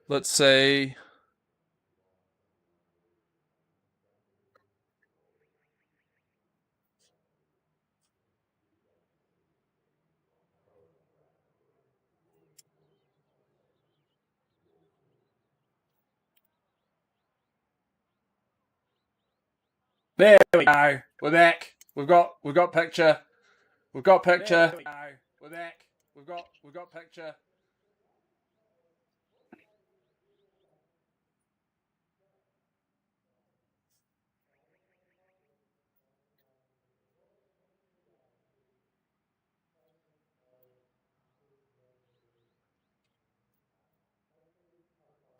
Let's see. There we go. We're back. We've got picture. We've got picture. There we go. We're back. We've got picture.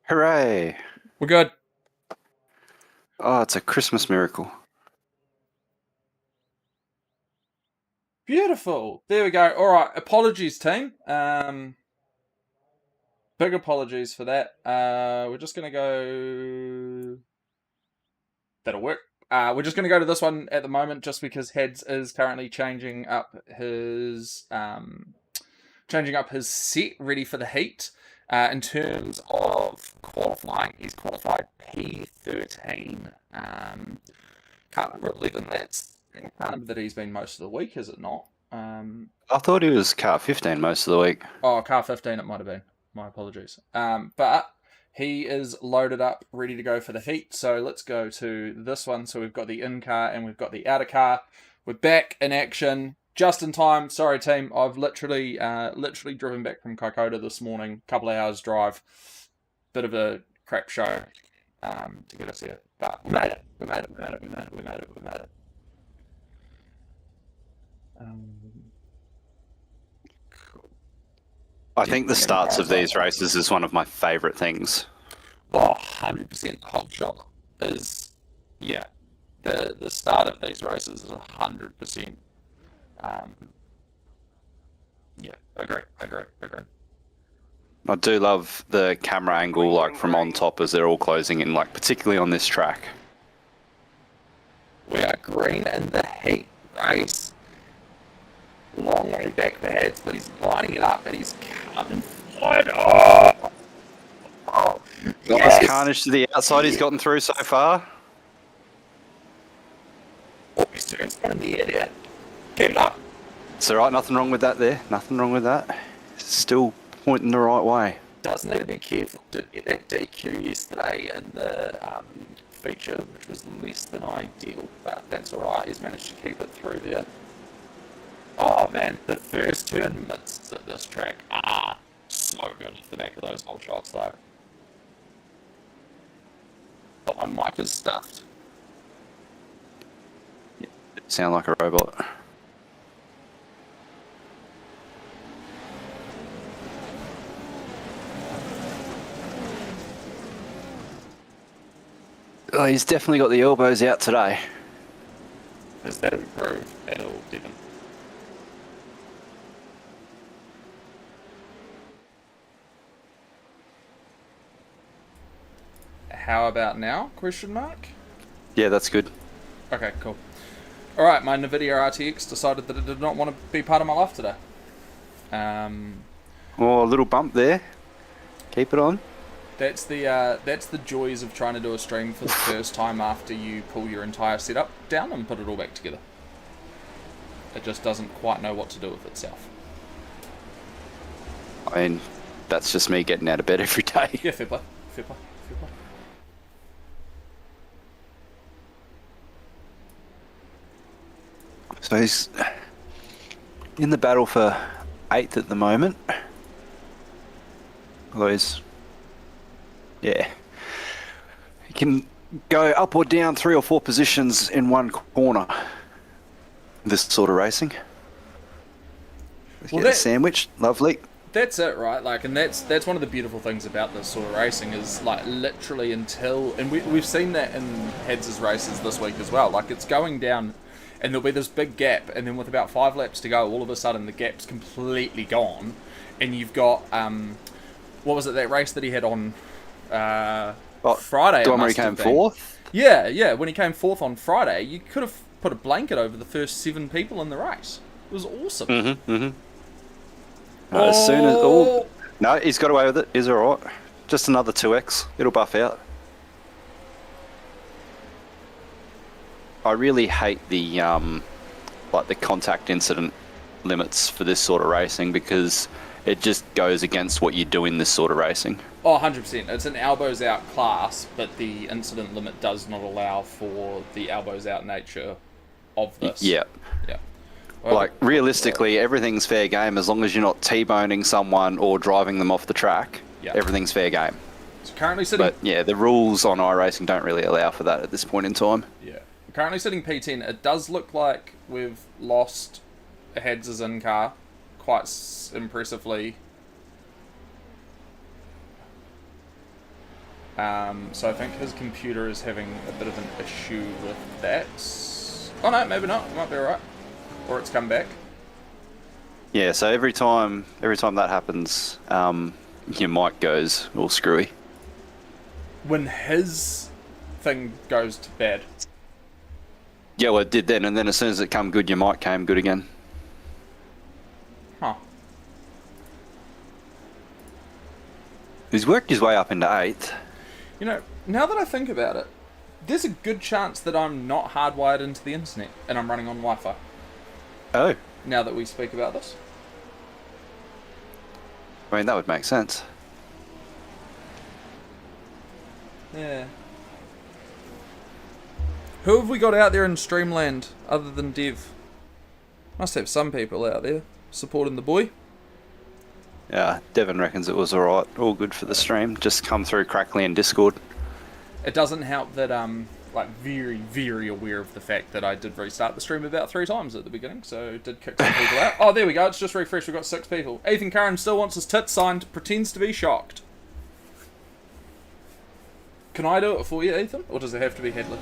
Hooray! We're good. Oh, it's a Christmas miracle. Beautiful. There we go. All right. Apologies, team. Big apologies for that. We're just gonna go. That'll work. We're just gonna go to this one at the moment, just because Heads is currently changing up his set ready for the heat. In terms of qualifying, he's qualified P13. Can't remember 11. That's can't remember that he's been most of the week, is it not? I thought he was car 15 most of the week. Oh, car 15 it might have been. My apologies. But he is loaded up, ready to go for the heat. So let's go to this one. So we've got the in car and we've got the outer car. We're back in action. Just in time. Sorry, team. I've literally driven back from Kokoda this morning. Couple of hours drive. Bit of a crap show to get us here. But we made it. We made it. I think the starts of these races is one of my favourite things. Oh, 100% the whole shot is, yeah. The start of these races is 100%. Yeah, agree. I do love the camera angle, like from on top as they're all closing in, like particularly on this track. We are green in the heat race. Long way back for Heads, but he's lining it up and he's coming wide. Got this carnage to the outside he's gotten through so far. Oh, he's doing in the area. Get it up. It's alright, nothing wrong with that there. Nothing wrong with that. Still pointing the right way. Does need to be careful. Did get that DQ yesterday in the feature, which was less than ideal, but that's alright. He's managed to keep it through there. Oh man, the first turn midst at this track are so good. The back of those whole shots though. But my mic is stuffed. Sound like a robot. Oh, he's definitely got the elbows out today. Has that improved at all, Devon? How about now? Question mark. Yeah, that's good. Okay, cool. All right, my NVIDIA RTX decided that it did not want to be part of my life today. Oh, a little bump there. Keep it on. That's the joys of trying to do a stream for the first time after you pull your entire setup down and put it all back together. It just doesn't quite know what to do with itself. I mean, that's just me getting out of bed every day. Yeah, fair play. So he's in the battle for 8th at the moment. Although yeah, he can go up or down 3 or 4 positions in one corner. This sort of racing. Well, get a sandwich, lovely. That's it, right? Like, and that's one of the beautiful things about this sort of racing is like literally until, and we've seen that in Hads' races this week as well. Like it's going down, and there'll be this big gap, and then with about 5 laps to go, all of a sudden the gap's completely gone, and you've got what was it, that race that he had on Friday? The one where he came 4th. Yeah. When he came 4th on Friday, you could have put a blanket over the first 7 people in the race. It was awesome. As soon as no, he's got away with it. He's all right. Just another 2x. It'll buff out. I really hate the the contact incident limits for this sort of racing because it just goes against what you do in this sort of racing. Oh, 100%. It's an elbows out class, but the incident limit does not allow for the elbows out nature of this. Yeah. Yeah. Well, realistically, everything's fair game as long as you're not T-boning someone or driving them off the track. Yeah. Everything's fair game. So currently sitting... But yeah, the rules on iRacing don't really allow for that at this point in time. Yeah. Currently sitting P10. It does look like we've lost Hads' in-car quite impressively. So I think his computer is having a bit of an issue with that. Oh no, maybe not. It might be alright. Or it's come back. Yeah, so every time that happens, your mic goes all screwy. When his thing goes to bad. Yeah, well, it did then, and then as soon as it came good, your mic came good again. Huh. He's worked his way up into 8th. You know, now that I think about it, there's a good chance that I'm not hardwired into the internet and I'm running on Wi-Fi. Oh. Now that we speak about this. I mean, that would make sense. Yeah. Who have we got out there in Streamland other than Dev? Must have some people out there supporting the boy. Yeah, Devon reckons it was alright. All good for the stream. Just come through Crackly and Discord. It doesn't help that I'm very, very aware of the fact that I did restart the stream about 3 times at the beginning, so did kick some people out. Oh, there we go. It's just refreshed. We've got 6 people. Ethan Curran still wants his tits signed, pretends to be shocked. Can I do it for you, Ethan? Or does it have to be Hadley?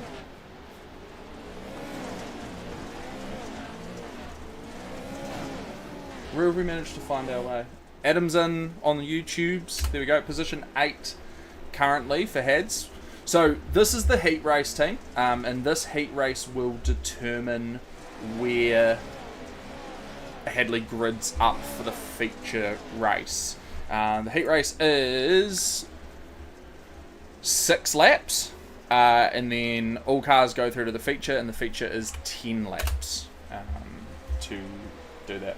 Where have we managed to find our way? Adam's in on the YouTubes. There we go. Position 8 currently for Hads. So this is the heat race team. And this heat race will determine where Hadley grids up for the feature race. The heat race is 6 laps. And then all cars go through to the feature. And the feature is 10 laps to do that.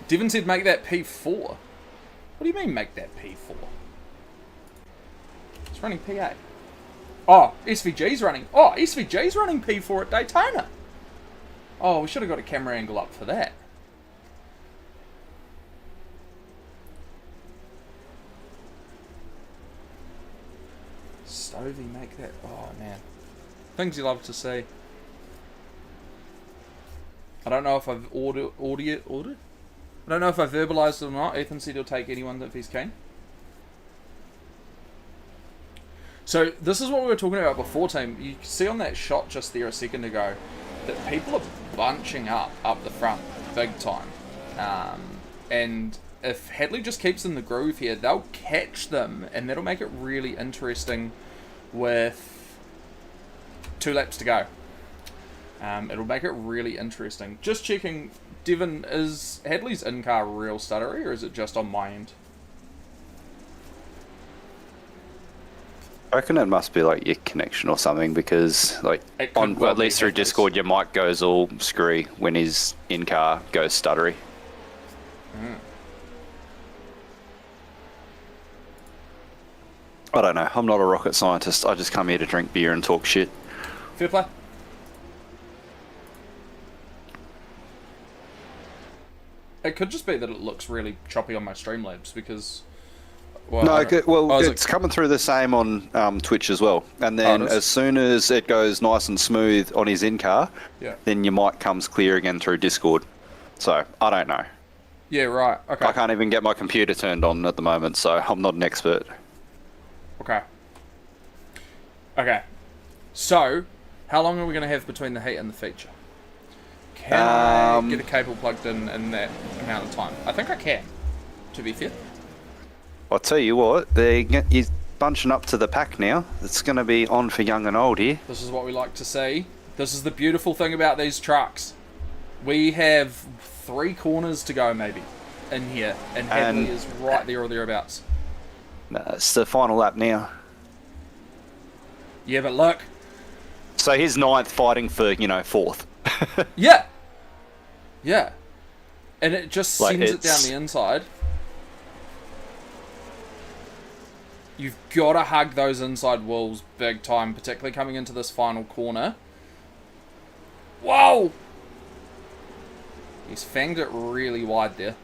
Devon said make that P4. What do you mean make that P4? It's running P8. Oh, SVG's running. Oh, SVG's running P4 at Daytona. Oh, we should have got a camera angle up for that. Stovey make that. Oh, man. Things you love to see. I don't know if I've ordered? I don't know if I verbalised it or not. Ethan said he'll take anyone if he's keen. So this is what we were talking about before, team. You see on that shot just there a second ago that people are bunching up the front big time. And if Hadley just keeps in the groove here, they'll catch them, and that'll make it really interesting with 2 laps to go. It'll make it really interesting. Just checking, Devon, is Hadley's in-car real stuttery, or is it just on my end? I reckon it must be like your connection or something, because like at least through Discord your mic goes all screwy when his in-car goes stuttery. I don't know. I'm not a rocket scientist. I just come here to drink beer and talk shit. Fair play. It could just be that it looks really choppy on my Streamlabs because... Well, no, it's coming through the same on Twitch as well. And then as soon as it goes nice and smooth on his in-car, then your mic comes clear again through Discord. So, I don't know. Yeah, right. Okay. I can't even get my computer turned on at the moment, so I'm not an expert. Okay. Okay. So, how long are we going to have between the heat and the feature? Can I get a cable plugged in that amount of time? I think I can, to be fair. I'll tell you what, he's bunching up to the pack now. It's going to be on for young and old here. This is what we like to see. This is the beautiful thing about these trucks. We have 3 corners to go, maybe. in here, and Hadley is right there or thereabouts. No, it's the final lap now. Yeah, but look. So he's 9th fighting for, 4th. Yeah. Yeah. And it just sends it down the inside. You've got to hug those inside walls big time, particularly coming into this final corner. Whoa! He's fanged it really wide there.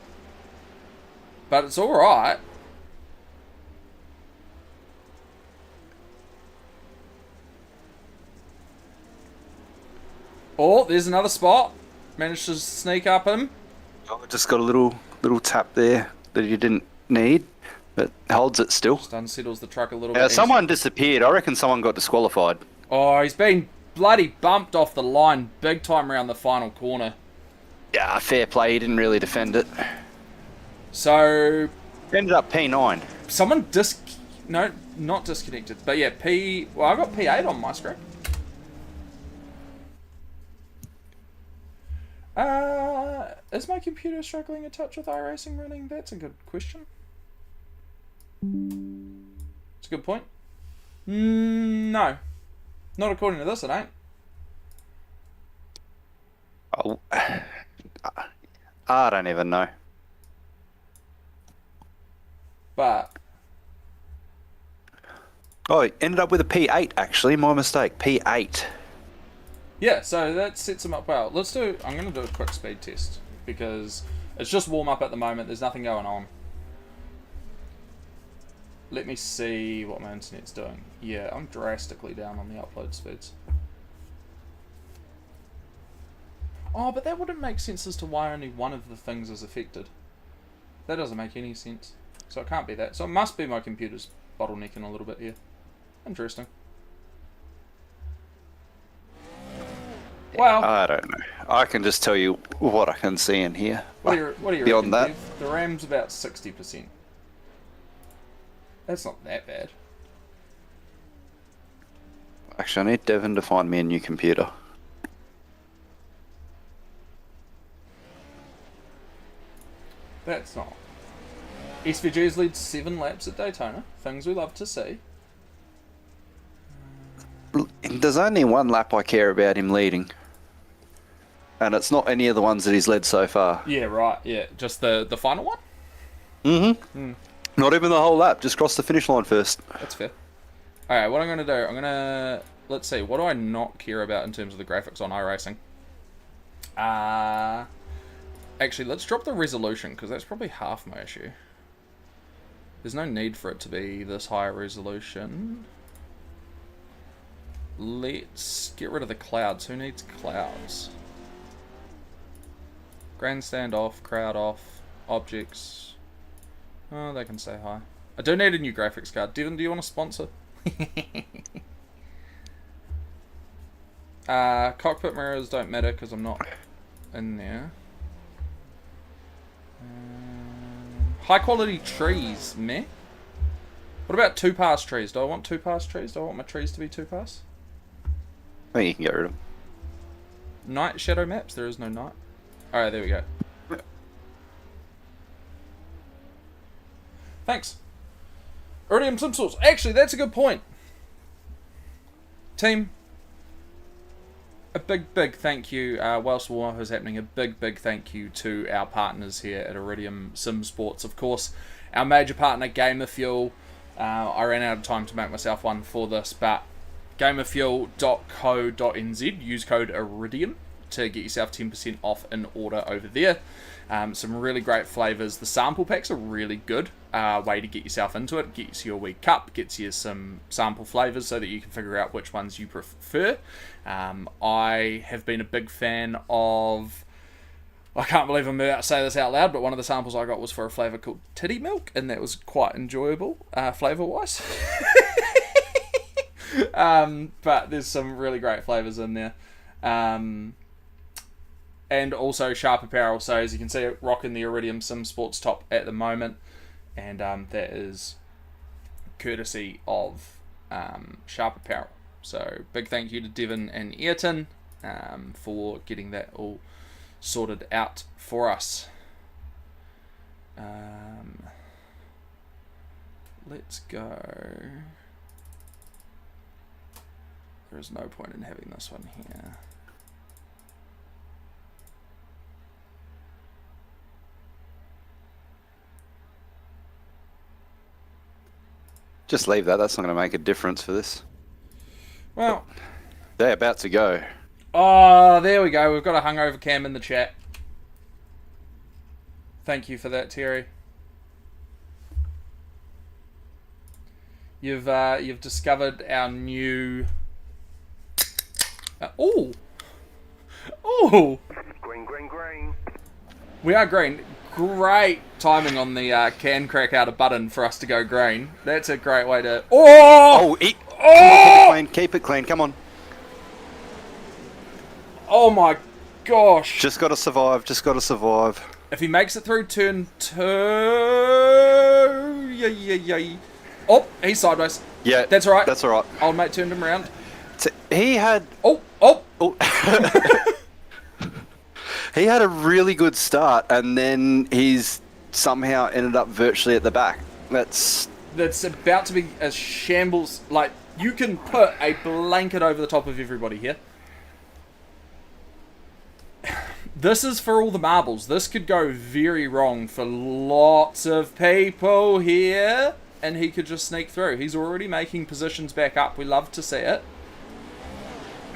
But it's alright. Oh, there's another spot. Managed to sneak up him. Oh, just got a little tap there that you didn't need, but holds it still. Just unsettles the truck a little bit. Someone disappeared. I reckon someone got disqualified. Oh, he's been bloody bumped off the line big time around the final corner. Yeah, fair play. He didn't really defend it. So... Ended up P9. Someone No, not disconnected. But yeah, Well, I got P8 on my screen. Is my computer struggling a touch with iRacing running? That's a good question. It's a good point. No. Not according to this, it ain't. Oh, I don't even know. But... Oh, it ended up with a P8, actually. My mistake. P8. Yeah, so that sets him up well. I'm going to do a quick speed test, because it's just warm up at the moment. There's nothing going on. Let me see what my internet's doing. Yeah, I'm drastically down on the upload speeds. Oh, but that wouldn't make sense as to why only one of the things is affected. That doesn't make any sense. So it can't be that. So it must be my computer's bottlenecking a little bit here. Interesting. Well, I don't know. I can just tell you what I can see in here. What do you Beyond reckon, that, Dev? The RAM's about 60%. That's not that bad. actually, I need Devon to find me a new computer. That's not. SVG's lead 7 laps at Daytona. Things we love to see. There's only one lap I care about him leading. And it's not any of the ones that he's led so far. Yeah, right. Yeah, just the final one? Mm-hmm. Not even the whole lap. Just cross the finish line first. That's fair. Alright, what I'm going to do, I'm going to... Let's see, what do I not care about in terms of the graphics on iRacing? Actually, let's drop the resolution, because that's probably half my issue. There's no need for it to be this high resolution. Let's get rid of the clouds. Who needs clouds? Grandstand off, crowd off, objects. Oh, they can say hi. I do need a new graphics card. Devon, do you want to sponsor? Cockpit mirrors don't matter because I'm not in there. High quality trees, meh? What about 2-pass trees? Do I want 2-pass trees? Do I want my trees to be 2-pass? I think you can get rid of them. Night shadow maps? There is no night. Alright, there we go. Thanks. Iridium SimSource. Actually, that's a good point. Team, a big thank you, whilst war is happening, a big thank you to our partners here at Iridium Sim Sports. Of course, our major partner, Gamerfuel. I ran out of time to make myself one for this, but gamerfuel.co.nz, use code Iridium to get yourself 10% off an order over there. Some really great flavours. The sample packs are really good way to get yourself into it. Gets you a wee cup, gets you some sample flavours so that you can figure out which ones you prefer. I have been a big fan of... I can't believe I'm about to say this out loud, but one of the samples I got was for a flavour called Titty Milk, and that was quite enjoyable, flavour-wise. But there's some really great flavours in there. And also Sharp Apparel, so as you can see, rocking the Iridium Sim Sports top at the moment, and that is courtesy of Sharp Apparel. So big thank you to Devon and Ayrton for getting that all sorted out for us. Let's go. There is no point in having this one here. Just leave that. That's not going to make a difference for this. Well, they're about to go. Oh, there we go. We've got a hungover cam in the chat. Thank you for that, Terry. You've discovered our new. Oh. Green. We are green. Great timing on the can crack out a button for us to go green. That's a great way to. Oh! Keep it clean. Come on. Oh my gosh! Just got to survive. If he makes it through turn 2, yeah. Oh, he's sideways. Yeah, that's all right. That's all right. Old mate turned him around. He had. Oh. He had a really good start, and then he's somehow ended up virtually at the back. That's about to be a shambles. Like, you can put a blanket over the top of everybody here. This is for all the marbles. This could go very wrong for lots of people here, and he could just sneak through. He's already making positions back up. We love to see it.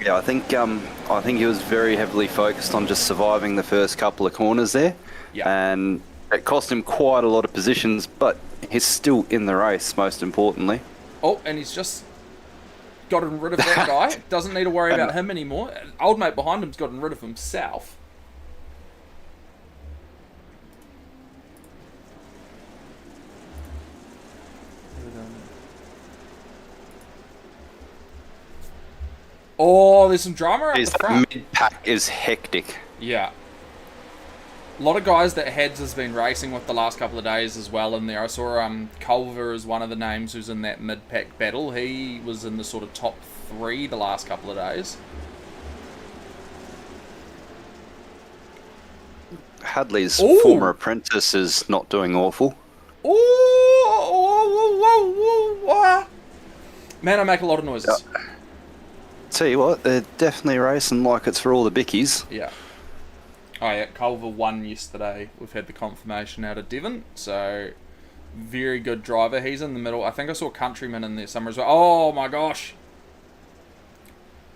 Yeah, I think he was very heavily focused on just surviving the first couple of corners there. Yeah. And it cost him quite a lot of positions, but he's still in the race, most importantly. Oh, and he's just gotten rid of that guy. Doesn't need to worry about him anymore. Old mate behind him's gotten rid of himself. Oh, there's some drama up the front. Mid-pack is hectic. Yeah. A lot of guys that Hads has been racing with the last couple of days as well in there. I saw Culver is one of the names who's in that mid-pack battle. He was in the sort of top 3 the last couple of days. Hadley's former apprentice is not doing awful. Man, I make a lot of noises. Tell you what, they're definitely racing like it's for all the bickies. Yeah. Oh yeah, Culver won yesterday. We've had the confirmation out of Devon, so very good driver. He's in the middle. I think I saw Countryman in there somewhere as well. Oh my gosh.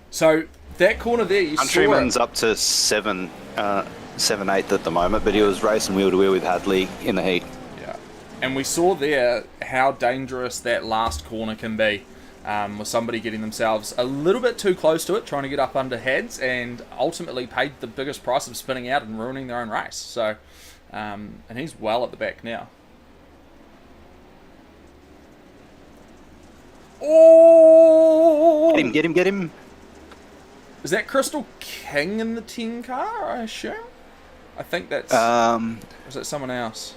So that corner there, you Countryman's saw up to 7-8 at the moment, but he was racing wheel to wheel with Hadley in the heat. Yeah. And we saw there how dangerous that last corner can be. With somebody getting themselves a little bit too close to it, trying to get up under Hads, and ultimately paid the biggest price of spinning out and ruining their own race. So, and he's well at the back now. Oh! Get him. Is that Crystal King in the 10 car, I assume? I think that's... Or is that someone else?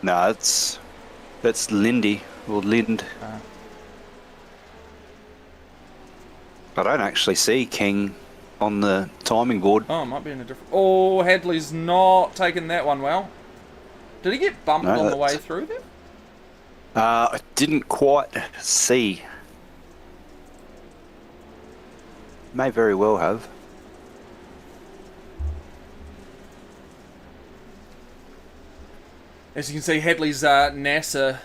No, that's Lindy, or Lind. I don't actually see King on the timing board. Oh, it might be in a different... Oh, Hadley's not taking that one well. Did he get bumped on the way through there? I didn't quite see. May very well have. As you can see, Hadley's NASA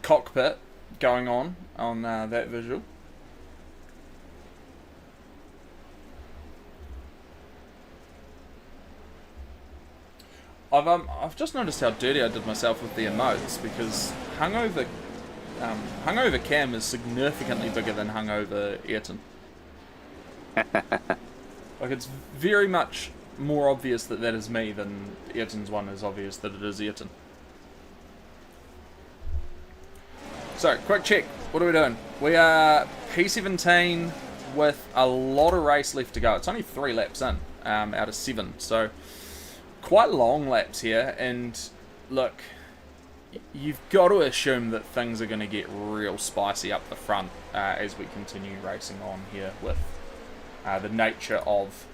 cockpit going on that visual. I've just noticed how dirty I did myself with the emotes, because Hungover Cam is significantly bigger than Hungover Ayrton. Like, it's very much more obvious that that is me than Ayrton's one is obvious that it is Ayrton. So, quick check. What are we doing? We are P17 with a lot of race left to go. It's only 3 laps in out of 7, so quite long laps here. And look, you've got to assume that things are going to get real spicy up the front as we continue racing on here with the nature of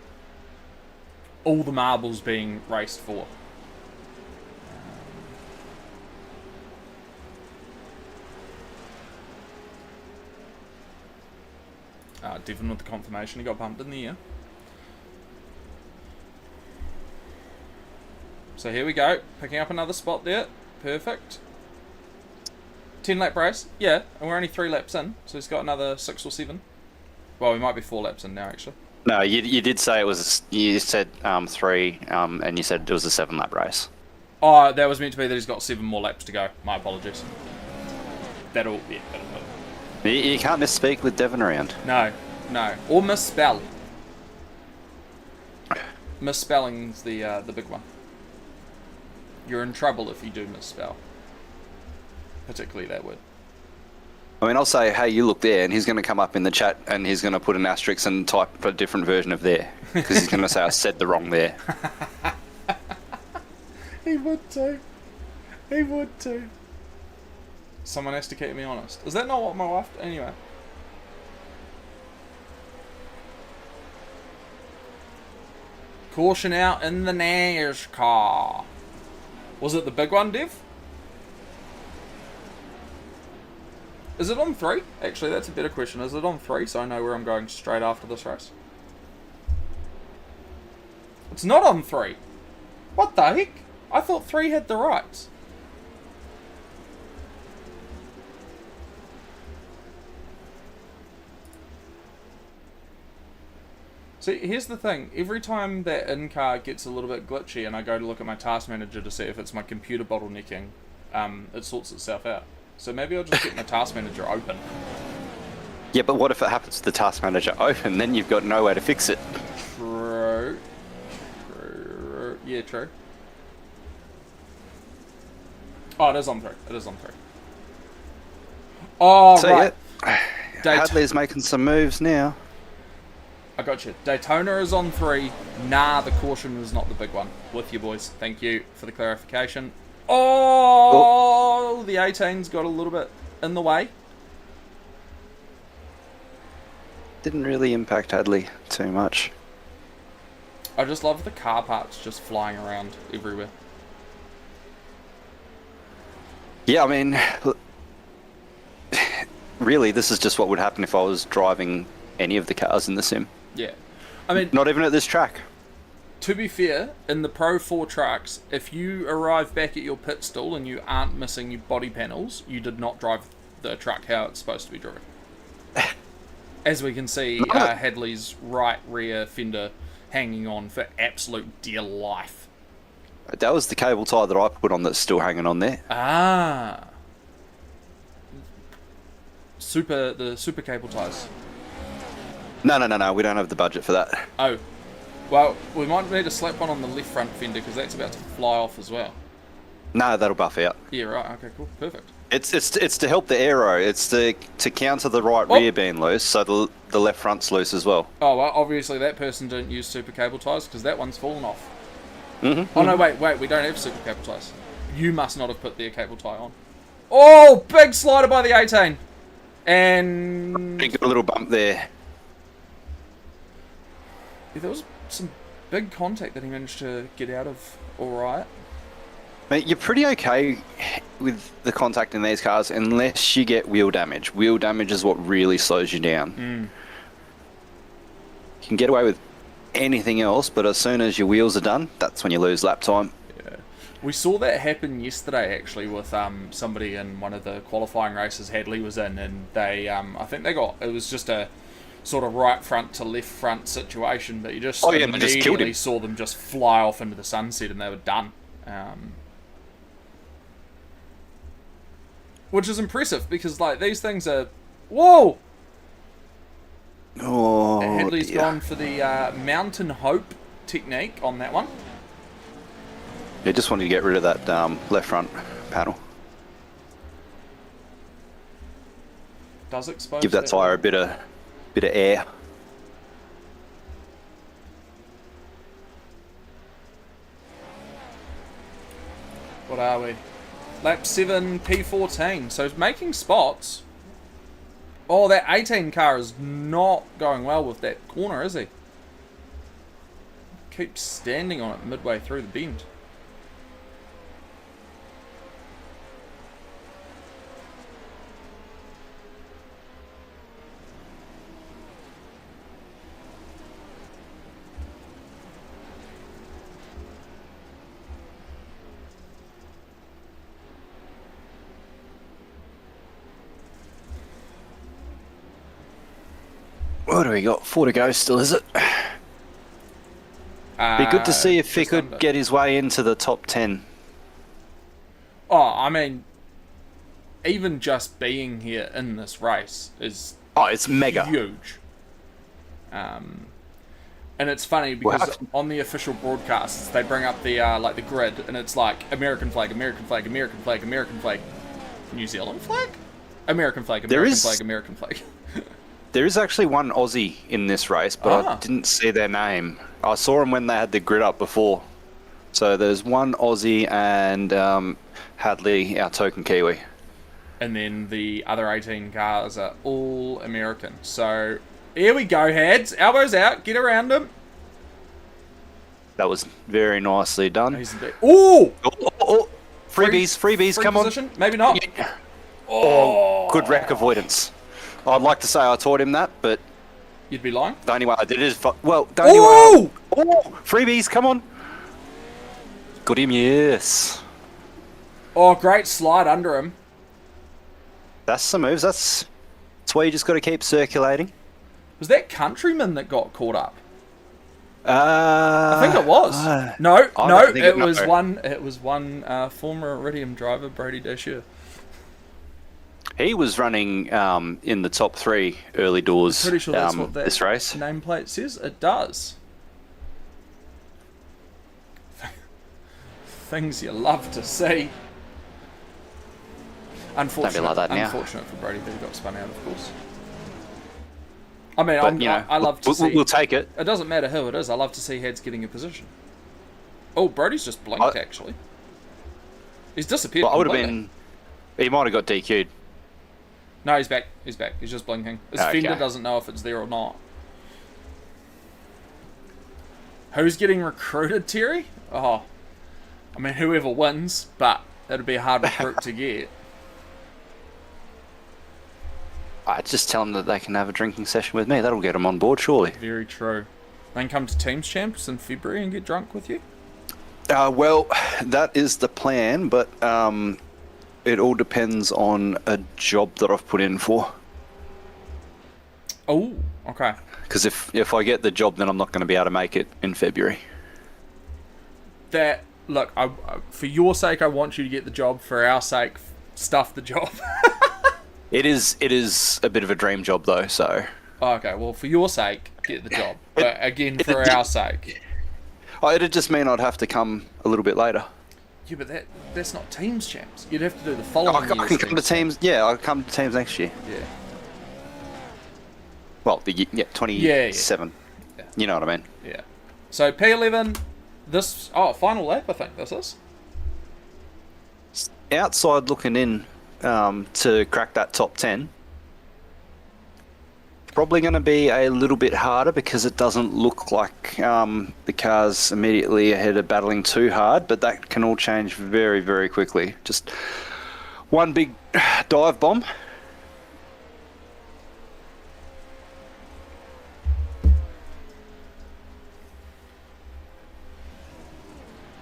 all the marbles being raced for. Devon with the confirmation. He got bumped in the air. So here we go. Picking up another spot there. Perfect. 10 lap race. Yeah, and we're only 3 laps in. So he's got another 6 or 7. Well, we might be 4 laps in now, actually. No, you did say it was. You said 3, and you said it was a 7-lap race. Oh, that was meant to be that he's got 7 more laps to go. My apologies. That'll do. You can't misspeak with Devon around. No. Or misspell. Misspelling's the big one. You're in trouble if you do misspell. Particularly that word. I mean, I'll say, hey, you look there, and he's going to come up in the chat, and he's going to put an asterisk and type a different version of there. Because he's going to say, I said the wrong there. He would too. He would too. Someone has to keep me honest. Is that not what my wife... Anyway. Caution out in the Nash car. Was it the big one, Dev? Is it on 3? Actually, that's a better question. Is it on 3 so I know where I'm going straight after this race? It's not on 3. What the heck? I thought 3 had the rights. See, here's the thing. Every time that in-car gets a little bit glitchy and I go to look at my task manager to see if it's my computer bottlenecking, it sorts itself out. So maybe I'll just get my task manager open. Yeah, but what if it happens to the task manager open? Then you've got no way to fix it. True. Yeah, true. Oh, it is on 3. It is on 3. Oh, so, right. Yeah. Hadley's making some moves now. I got you. Daytona is on 3. Nah, the caution was not the big one. With you, boys. Thank you for the clarification. Oh, the 18's got a little bit in the way. Didn't really impact Hadley too much. I just love the car parts just flying around everywhere. Yeah, I mean, really, this is just what would happen if I was driving any of the cars in the sim. Yeah. I mean... Not even at this track. To be fair, in the Pro 4 trucks, if you arrive back at your pit stall and you aren't missing your body panels, you did not drive the truck how it's supposed to be driven. As we can see, Hadley's right rear fender hanging on for absolute dear life. That was the cable tie that I put on that's still hanging on there. Ah. The super cable ties. No, we don't have the budget for that. Oh. Well, we might need to slap one on the left front fender because that's about to fly off as well. No, that'll buff out. Yeah, right. Okay, cool. Perfect. It's to help the aero. It's to counter the right rear being loose, so the left front's loose as well. Oh, well, obviously that person didn't use super cable ties because that one's fallen off. Mm-hmm. Oh, no, wait. We don't have super cable ties. You must not have put the cable tie on. Oh, big slider by the 18. And... You got a little bump there. Yeah, there was some big contact that he managed to get out of alright. Mate, you're pretty okay with the contact in these cars unless you get wheel damage. Wheel damage is what really slows you down. You can get away with anything else, but as soon as your wheels are done, that's when you lose lap time. Yeah. We saw that happen yesterday, actually, with somebody in one of the qualifying races Hadley was in, and they, I think they got, it was just a sort of right front to left front situation, but you just immediately saw them just fly off into the sunset and they were done. Which is impressive because, like, these things are... Whoa! Oh, Hadley's gone for the Mountain Hope technique on that one. Yeah, just wanted to get rid of that left front panel. Does expose... Give that tyre a bit of air. What are we? Lap 7, P14. So making spots. Oh, that 18 car is not going well with that corner, is he? Keeps standing on it midway through the bend. What do we got? 4 to go still, is it? Be good to see if he could get his way into the top 10. Oh, I mean, even just being here in this race is it's mega huge. And it's funny because on the official broadcasts they bring up the like the grid, and it's like American flag, American flag, American flag, American flag, New Zealand flag, American flag, American flag, American flag. There is actually one Aussie in this race, but I didn't see their name. I saw them when they had the grid up before. So there's one Aussie and Hadley, our token Kiwi. And then the other 18 cars are all American. So here we go, Hads. Elbows out. Get around him. That was very nicely done. Ooh! Freebies, come position? On. Maybe not. Yeah. Oh, good wreck avoidance. I'd like to say I taught him that, but... You'd be lying? The only way I did it is... Freebies, come on. Got him, yes. Oh, great slide under him. That's the moves. That's why you just got to keep circulating. Was that Countryman that got caught up? I think it was. No, it was one former Iridium driver, Brody Desher. He was running in the top 3 early doors. Pretty sure that's what that this race nameplate says. It does. Things you love to see. Unfortunate for Brody that he got spun out, of course. I mean, I love to see... We'll take it. It doesn't matter who it is. I love to see Heads getting a position. Oh, Brody's just blinked, actually. He's disappeared. Well, I would have been... He might have got DQ'd. No, he's back. He's back. He's just blinking. His fender doesn't know if it's there or not. Who's getting recruited, Terry? Oh, I mean, whoever wins, but it'd be a hard recruit to get. I just tell them that they can have a drinking session with me. That'll get them on board, surely. Very true. Then come to Teams Champs in February and get drunk with you? Well, that is the plan, but it all depends on a job that I've put in for. Oh, okay. Because if I get the job, then I'm not going to be able to make it in February. Look, for your sake, I want you to get the job. For our sake, stuff the job. It is a bit of a dream job, though, so... Okay, well, for your sake, get the job. But again, for our sake. It'd just mean I'd have to come a little bit later. Yeah, but that's not Teams Champs. You'd have to do the following year. I can come to Teams... Yeah, I'll come to Teams next year. Yeah. Well, 27. Yeah. You know what I mean. Yeah. So, P11, this... Oh, final lap, I think this is. Outside looking in to crack that top 10. Probably going to be a little bit harder because it doesn't look like the cars immediately ahead are battling too hard, but that can all change very, very quickly. Just one big dive bomb.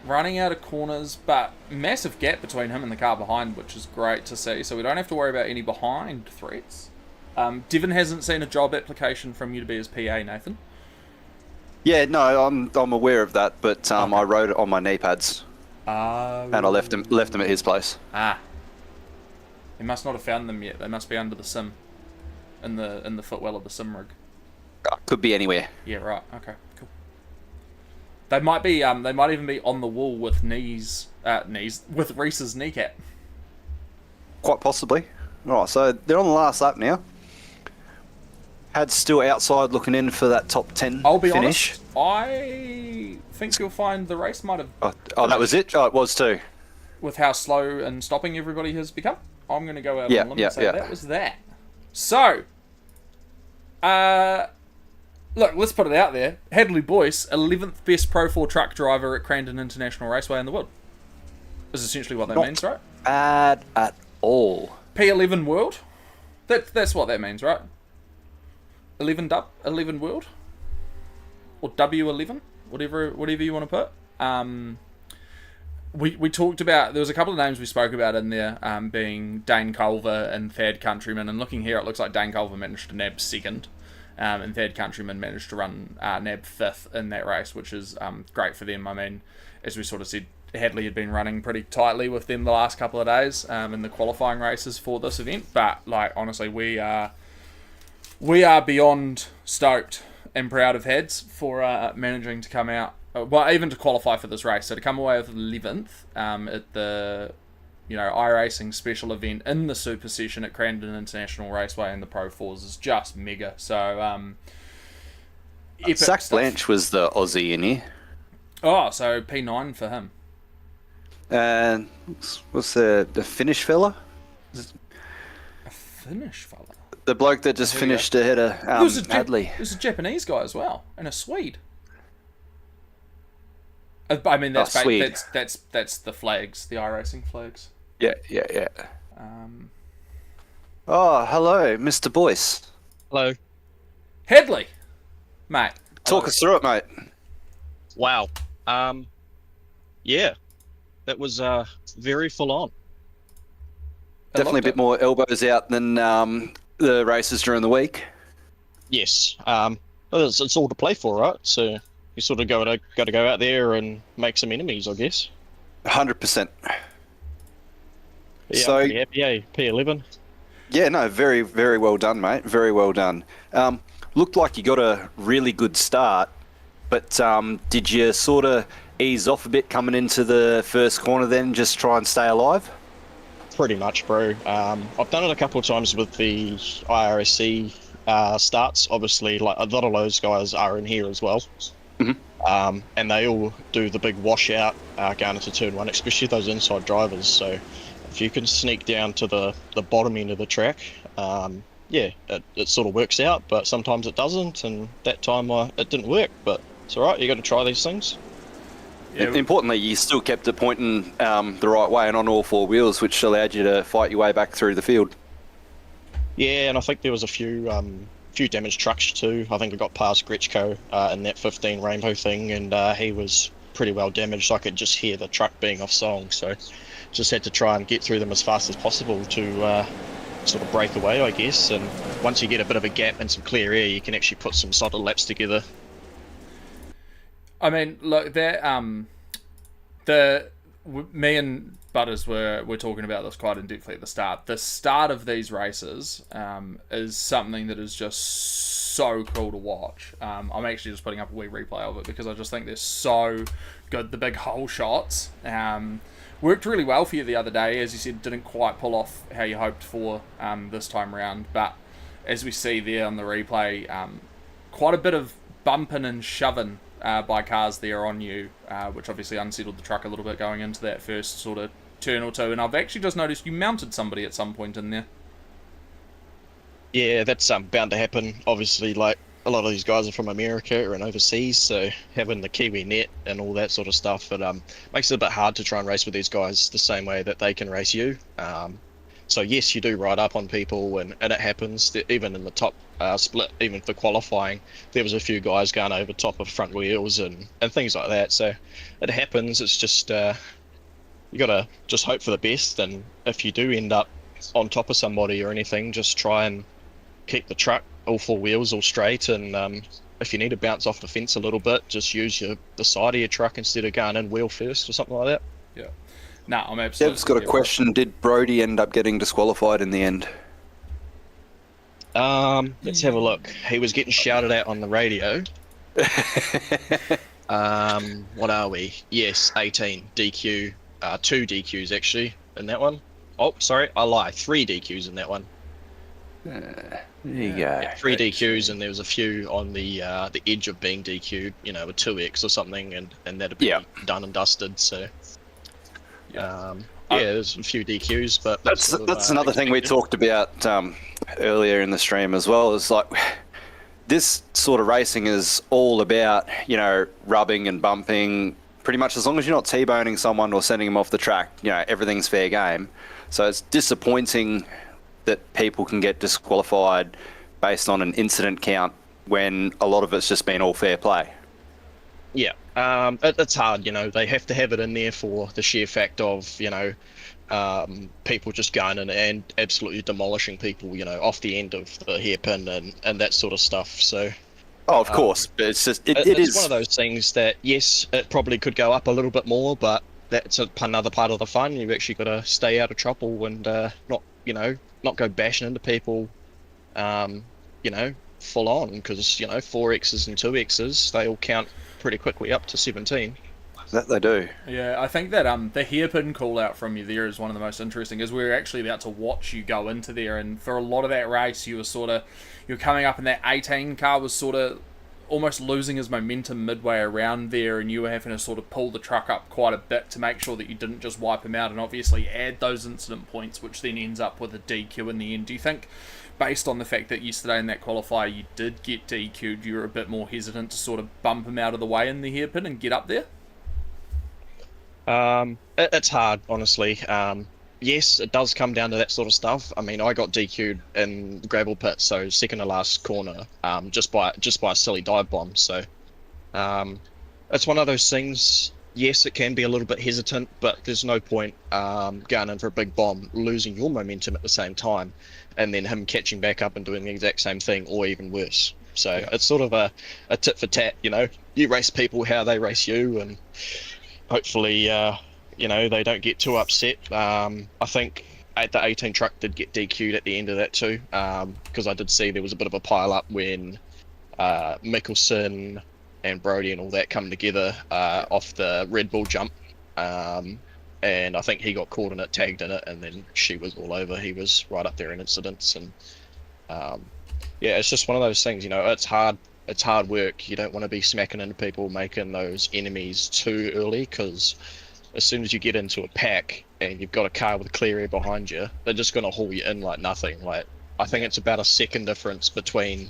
Running out of corners, but massive gap between him and the car behind, which is great to see, so we don't have to worry about any behind threats. Devon hasn't seen a job application from you to be his PA, Nathan. Yeah, no, I'm aware of that, but okay. I wrote it on my knee pads, and I left them at his place. He must not have found them yet. They must be under the sim, in the footwell of the sim rig. Could be anywhere. Yeah, right. Okay, cool. They might be. They might even be on the wall with with Reese's kneecap. Quite possibly. All right, so they're on the last lap now. Had's still outside looking in for that top 10 I'll be finish. Honest, I think you'll find the race might have... Oh, that was it? Oh, it was too. With how slow and stopping everybody has become. I'm going to go out on a limb and say that was that. So, look, let's put it out there. Hadley Boyce, 11th best Pro 4 truck driver at Crandon International Raceway in the world. Is essentially what that means, right? Bad at all. P11 World? That's what that means, right? 11 World? Or W11? Whatever you want to put. We talked about... There was a couple of names we spoke about in there, being Dane Culver and Thad Countryman. And looking here, it looks like Dane Culver managed to nab second. and Thad Countryman managed to run nab 5th in that race, which is great for them. I mean, as we sort of said, Hadley had been running pretty tightly with them the last couple of days in the qualifying races for this event, but like honestly, we are beyond stoked and proud of Hads for managing to come out, well, even to qualify for this race. So to come away with 11th at the iRacing special event in the Super Session at Crandon International Raceway in the Pro 4s is just mega. So epic Zach stuff. Blanche was the Aussie in here. Oh, so P9 for him. And what's the Finnish fella? A Finnish fella? The bloke that just finished ahead of Hadley. There's a Japanese guy as well, and a Swede. I mean, that's Swede. that's the flags, the iRacing flags. Yeah. Oh, hello, Mr. Boyce. Hello. Hadley, mate. Talk us through it, mate. Wow. Yeah, that was very full on. Definitely a bit more elbows out than the races during the week. Yes. Well, it's all to play for, right? So you sort of got to go out there and make some enemies, I guess. 100%. Yeah, So- I'm pretty happy, eh? P11. Yeah, no, very, very well done, mate. Very well done. Looked like you got a really good start, but did you sort of ease off a bit coming into the first corner then, just try and stay alive? Pretty much, bro. I've done it a couple of times with the IRSC starts. Obviously, like a lot of those guys are in here as well. Mhm. And they all do the big washout going into turn 1, especially those inside drivers. So if you can sneak down to the bottom end of the track, yeah, it sort of works out, but sometimes it doesn't, and that time it didn't work, but it's alright, you got to try these things. Yeah. Importantly, you still kept it pointing the right way and on all four wheels, which allowed you to fight your way back through the field. Yeah, and I think there was a few damaged trucks too. I think I got past Gretschko in that 15 Rainbow thing, and he was pretty well damaged. I could just hear the truck being off song, so just had to try and get through them as fast as possible to sort of break away, I guess. And once you get a bit of a gap and some clear air, you can actually put some solid laps together. I mean, look, that me and Butters were talking about this quite in depth at the start. The start of these races is something that is just so cool to watch. I'm actually just putting up a wee replay of it because I just think they're so good. The big hole shots worked really well for you the other day. As you said, didn't quite pull off how you hoped for this time round. But as we see there on the replay, quite a bit of bumping and shoving by cars there on you, which obviously unsettled the truck a little bit going into that first sort of turn or two. And I've actually just noticed you mounted somebody at some point in there. Yeah, that's bound to happen. Obviously, like a lot of these guys are from America and overseas, so having the Kiwi net and all that sort of stuff, it makes it a bit hard to try and race with these guys the same way that they can race you. So yes, you do ride up on people, and it happens. Even in the top split, even for qualifying, there was a few guys going over top of front wheels and things like that. So it happens. It's just you gotta just hope for the best. And if you do end up on top of somebody or anything, just try and keep the truck all four wheels all straight. And if you need to bounce off the fence a little bit, just use the side of your truck instead of going in wheel first or something like that. Yeah. No, I'm absolutely. Dev's got a question. Did Brody end up getting disqualified in the end? Let's have a look. He was getting shouted at on the radio. What are we? Yes, 18 DQ, 2 DQs actually in that one. Oh, sorry, I lie. 3 DQs in that one. There you go. Yeah, 3 DQs, and there was a few on the edge of being DQ'd. You know, a 2x or something, and that'd be done and dusted. So. There's a few DQs, but that's another thing we talked about earlier in the stream as well. Is like this sort of racing is all about rubbing and bumping. Pretty much as long as you're not T-boning someone or sending them off the track, everything's fair game. So it's disappointing that people can get disqualified based on an incident count when a lot of it's just been all fair play. Yeah, it's hard, they have to have it in there for the sheer fact of, people just going in and absolutely demolishing people, off the end of the hairpin and that sort of stuff. So Oh, of course, but it's just it it's is one of those things that, yes, it probably could go up a little bit more, but that's another part of the fun. You've actually got to stay out of trouble and not go bashing into people, full on, because 4Xs and 2Xs, they all count pretty quickly up to 17. that they do. Yeah, I think that the hairpin call out from you there is one of the most interesting, as we were actually about to watch you go into there, and for a lot of that race you were coming up and that 18 car was sort of almost losing his momentum midway around there, and you were having to sort of pull the truck up quite a bit to make sure that you didn't just wipe him out and obviously add those incident points, which then ends up with a DQ in the end. Do you think, based on the fact that yesterday in that qualifier you did get DQ'd, you were a bit more hesitant to sort of bump him out of the way in the hairpin and get up there? It's hard, honestly. Yes, it does come down to that sort of stuff. I mean, I got DQ'd in the gravel pit, so second to last corner, just by a silly dive bomb. So, it's one of those things. Yes, it can be a little bit hesitant, but there's no point going in for a big bomb, losing your momentum at the same time, and then him catching back up and doing the exact same thing, or even worse. So it's sort of a tit for tat. You race people how they race you, and hopefully, they don't get too upset. I think the 18 truck did get DQ'd at the end of that too, because I did see there was a bit of a pile up when Mickelson and Brody and all that come together off the Red Bull jump, and I think he got caught in it, tagged in it, and then she was all over. He was right up there in incidents, and it's just one of those things. It's hard. It's hard work. You don't want to be smacking into people, making those enemies too early, because as soon as you get into a pack and you've got a car with a clear air behind you, they're just going to haul you in like nothing. Like, I think it's about a second difference between,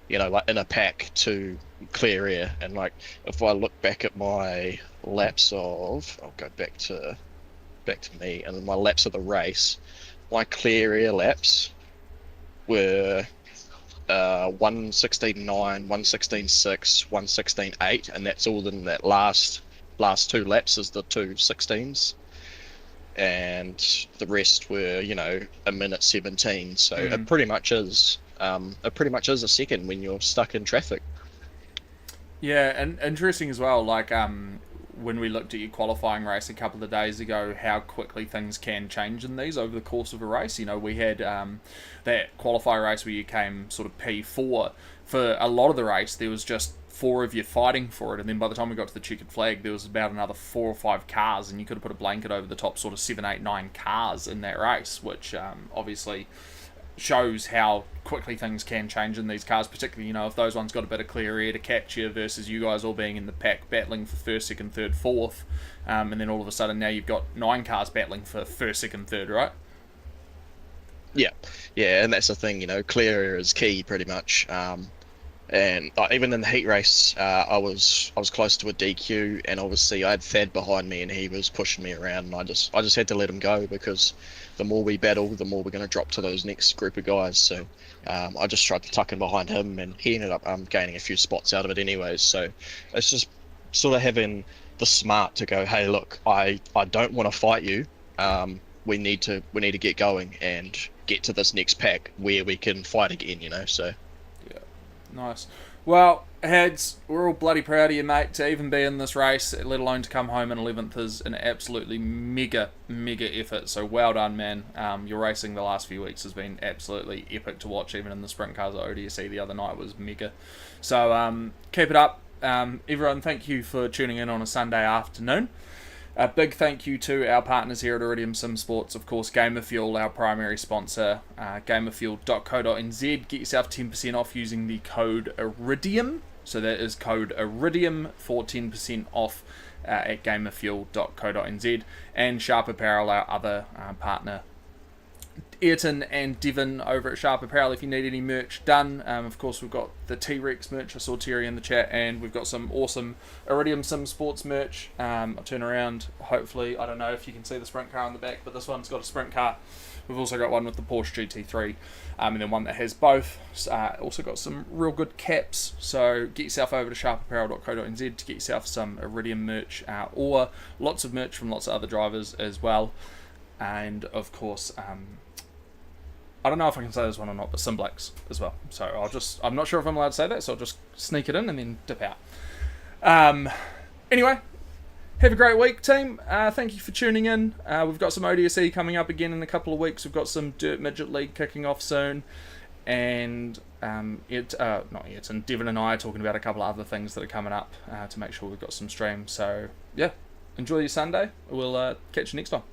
like in a pack to clear air. And like, if I look back at my laps I'll go back to me, and my laps of the race, my clear air laps were 1:16.9, 1:16.6, 1:16.8, and that's all in that last two laps is the 2:16s, and the rest were a minute 17. So it pretty much is a second when you're stuck in traffic. Yeah, and interesting as well, like when we looked at your qualifying race a couple of days ago, how quickly things can change in these over the course of a race. We had that qualifier race where you came sort of P4. For a lot of the race, there was just 4 of you fighting for it, and then by the time we got to the checkered flag, there was about another 4 or 5 cars, and you could have put a blanket over the top sort of 7, 8, 9 cars in that race, which obviously shows how quickly things can change in these cars, particularly if those ones got a bit of clear air to catch you versus you guys all being in the pack battling for first, second, third, fourth, and then all of a sudden now you've got 9 cars battling for first, second, third, right? Yeah, and that's the thing, clear air is key pretty much. And even in the heat race, I was close to a DQ, and obviously I had Thad behind me and he was pushing me around, and I just had to let him go, because the more we battle, the more we're going to drop to those next group of guys. So I just tried to tuck in behind him, and he ended up gaining a few spots out of it anyways. So it's just sort of having the smart to go, hey, look, I don't want to fight you. We need to get going and get to this next pack where we can fight again. So. Yeah, nice. Well, Hads, we're all bloody proud of you, mate. To even be in this race, let alone to come home in 11th, is an absolutely mega effort. So well done, man. Your racing the last few weeks has been absolutely epic to watch. Even in the sprint cars at ODSC the other night was mega. So keep it up. Everyone, thank you for tuning in on a Sunday afternoon. A big thank you to our partners here at Iridium Sim Sports, of course, Gamer Fuel, our primary sponsor, gamerfuel.co.nz. Get yourself 10% off using the code Iridium. So that is code Iridium for 10% off at gamerfuel.co.nz. And Sharp Apparel, our other partner, Ayrton and Devon over at Sharp Apparel, if you need any merch done. Of course, we've got the T-Rex merch. I saw Terry in the chat, and we've got some awesome Iridium Sim Sports merch. I'll turn around, hopefully. I don't know if you can see the sprint car on the back, but this one's got a sprint car. We've also got one with the Porsche GT3, and then one that has both. Also got some real good caps, so get yourself over to sharpapparel.co.nz to get yourself some Iridium merch, or lots of merch from lots of other drivers as well. and of course, I don't know if I can say this one or not, but Simblacks as well. So I'm not sure if I'm allowed to say that, so I'll just sneak it in and then dip out. Anyway, have a great week, team. Thank you for tuning in. We've got some ODSE coming up again in a couple of weeks. We've got some Dirt Midget League kicking off soon. And not yet, and Devon and I are talking about a couple of other things that are coming up to make sure we've got some streams. So, yeah, enjoy your Sunday. We'll catch you next time.